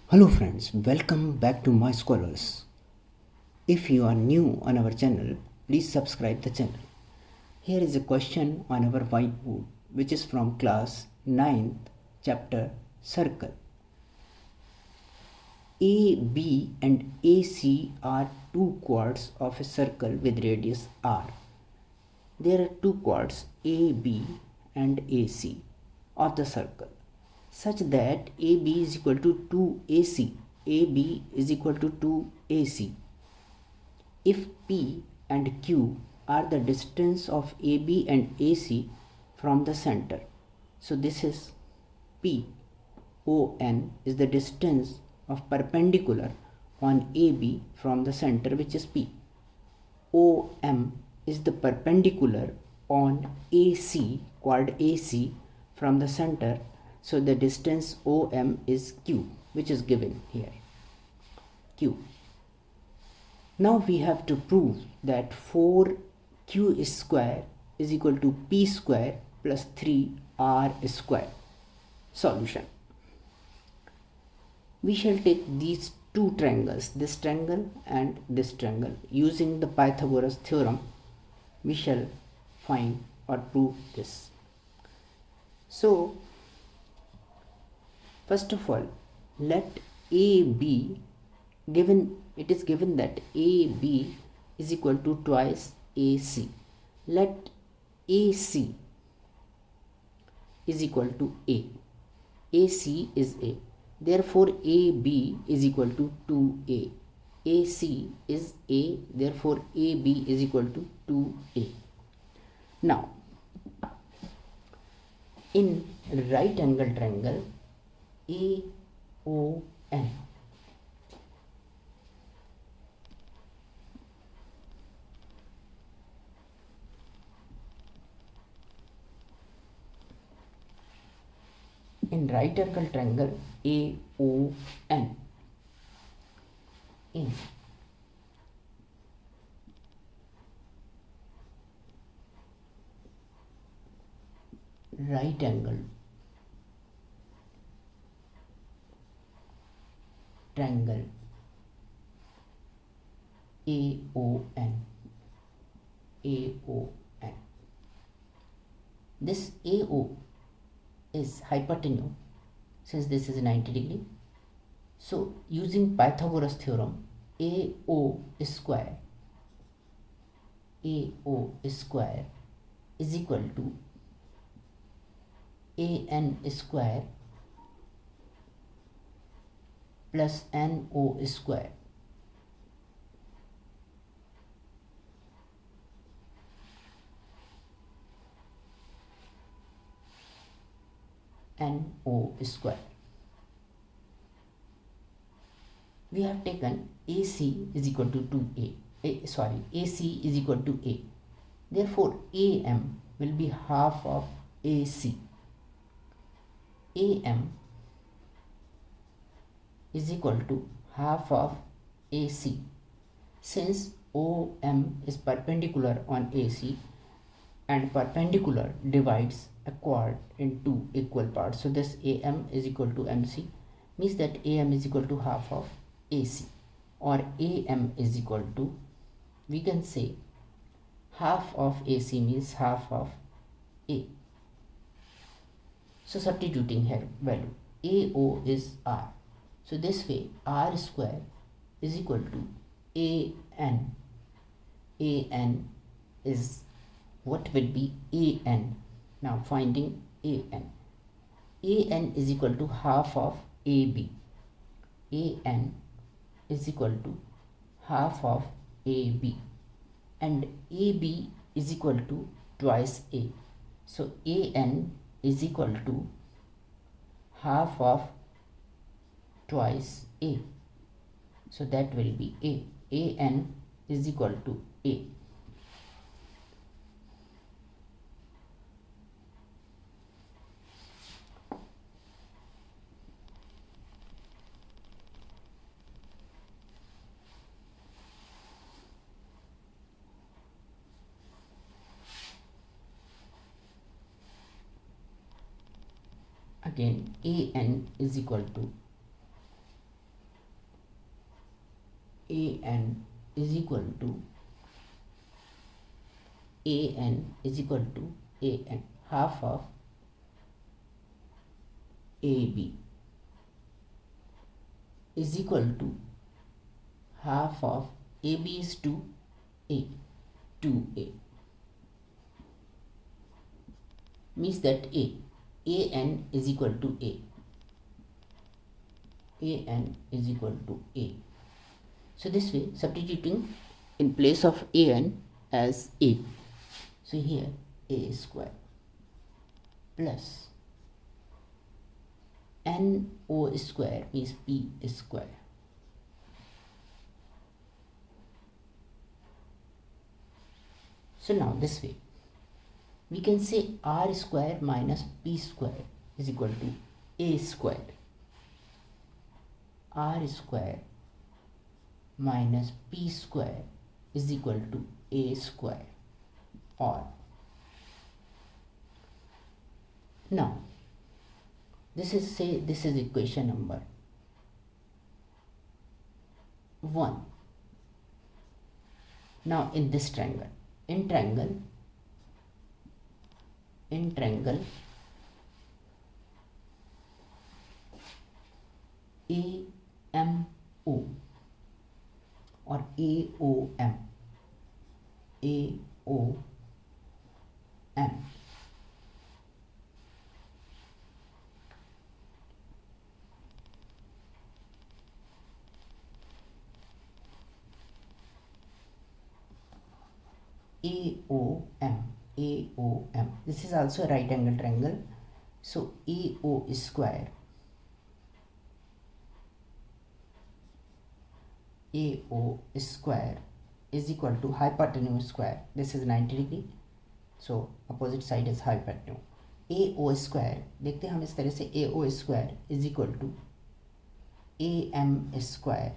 Hello friends, welcome back to My Scholars. If you are new on our channel, please subscribe the channel. Here is a question on our whiteboard which is from class 9th chapter Circle. A, B and AC are two chords of a circle with radius R. There are two chords AB and AC of the circle such that AB is equal to 2AC. AB is equal to 2AC. If P and Q are the distance of AB and AC from the center, so this is P. ON is the distance of perpendicular on AB from the center, which is P. OM is the perpendicular on AC, chord AC from the center, so the distance OM is Q, which is given here, Q. Now we have to prove that 4Q square is equal to P square plus 3R square. Solution. We shall take these two triangles, this triangle and this triangle. Using the Pythagoras theorem, we shall find or prove this. So, first of all, let AB given, it is given that AB is equal to twice AC. Let AC is equal to A. AC is A. Therefore, AB is equal to 2A. AC is A. Therefore, AB is equal to 2A. Now, in right angle triangle AON, in right angle triangle AON, in right angle triangle AON, this AO is hypotenuse since this is 90 degree. So using Pythagoras theorem, AO square is equal to AN square plus NO square. NO square. We have taken AC is equal to 2A. AC is equal to A. Therefore, AM will be half of AC. AM is equal to half of AC. Since OM is perpendicular on AC and perpendicular divides a chord in two equal parts, so this AM is equal to MC, means that AM is equal to half of AC, or AM is equal to, we can say half of AC means half of A. So substituting here value, AO is R, so this way R square is equal to AN. AN is, what will be AN? Now finding AN. AN is equal to half of AB. AN is equal to half of AB, and AB is equal to twice A. So AN is equal to half of twice A. So that will be A. AN is equal to A. Again, AN is equal to an is equal to an half of AB is equal to half of AB is 2A, 2A means that an is equal to an is equal to A. So this way, substituting in place of an as A, so here A square plus NO square means P square so now this way we can say R square minus P square is equal to A square. R square minus P square is equal to A square, or now this is equation number 1. Now in this triangle, in triangle AMO or AOM, AOM. This is also a right angle triangle. So AO square is equal to hypotenuse square. This is 90 degree. So opposite side is hypotenuse. AO square देखते हैं हम इस तरह से AO square is equal to AM square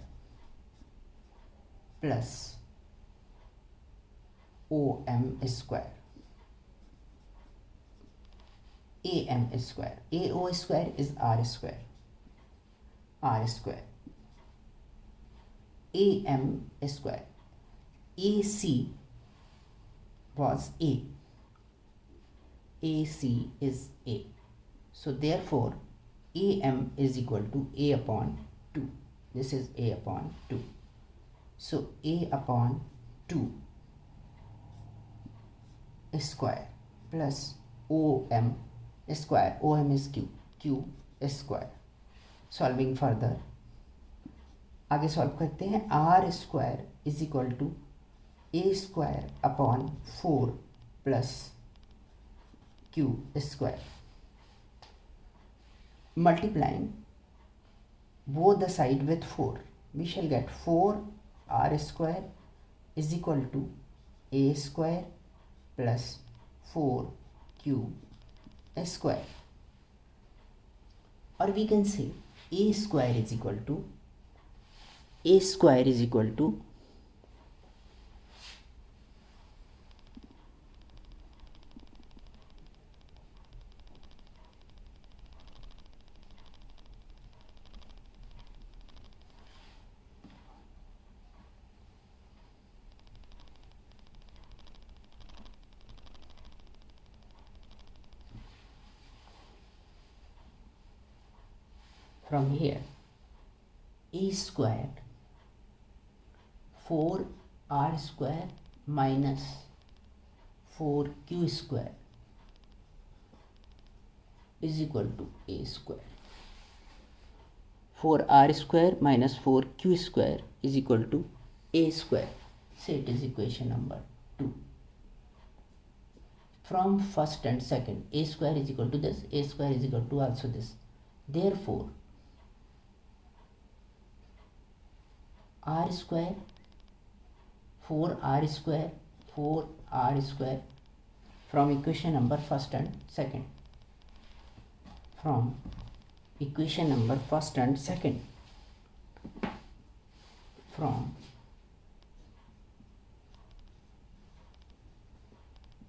plus OM square. AM square. AO square is R square. AM square. AC was A. AC is A. So therefore AM is equal to A upon 2. This is A upon 2. So A upon 2 square plus OM square. OM is Q square. Solving further, आगे solve करते हैं. R square is equal to A square upon 4 plus Q square. Multiplying both the side with 4, we shall get 4R square is equal to A square plus 4Q square, or we can say A square is equal to from here A square 4R square minus 4Q square is equal to A square. 4R square minus 4Q square is equal to A square. So it is equation number 2. From first and second, A square is equal to this, A square is equal to also this. Therefore R square 4R square from equation number first and second. From equation number first and second. From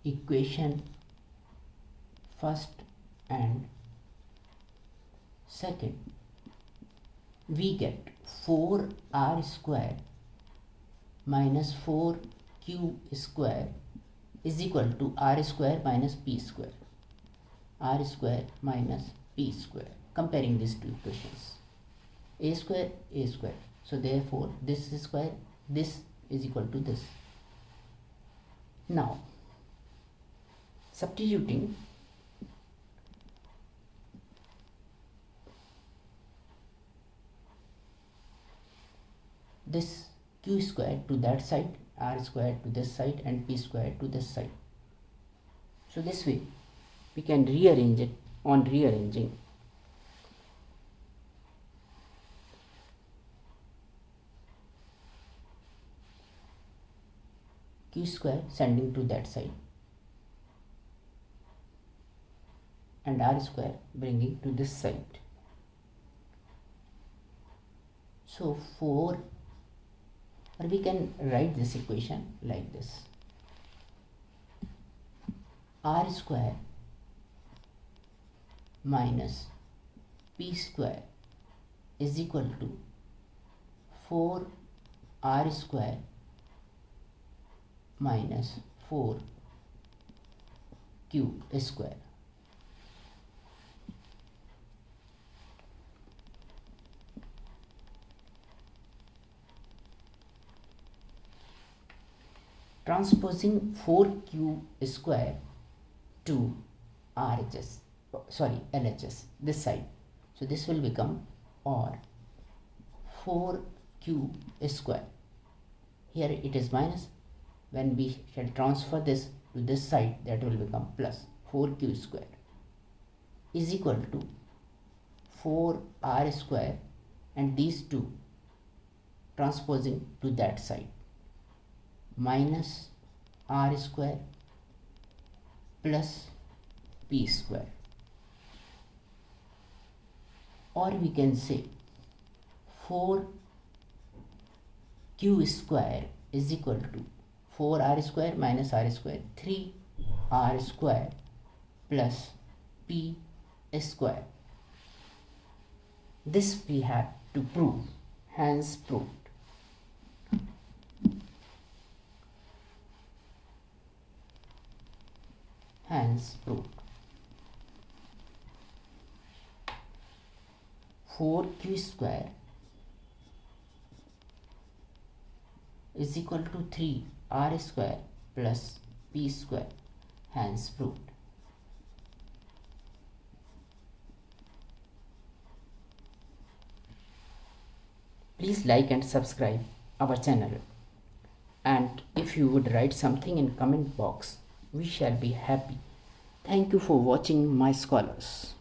equation first and second, we get 4R square minus 4q square is equal to r square minus p square. R square minus p square. Comparing these two equations. A square, a square. So therefore this square, this is equal to this. Now substituting this q square to that side, r square to this side, and p square to this side. So this way we can rearrange it on rearranging. Q square sending to that side and r square bringing to this side. So or we can write this equation like this: r square minus p square is equal to 4r square minus 4q square. Transposing 4q square to LHS this side. So this will become or 4q square. Here it is minus. When we shall transfer this to this side, that will become plus 4q square is equal to 4r square, and these two transposing to that side, minus r square plus p square. Or we can say 4q square is equal to 4r square minus r square, 3r square plus p square. This we have to prove, hence proved. Hence proved. 4q square is equal to 3r square plus p square, hence proved. Please like and subscribe our channel, and if you would write something in comment box, we shall be happy. Thank you for watching my scholars.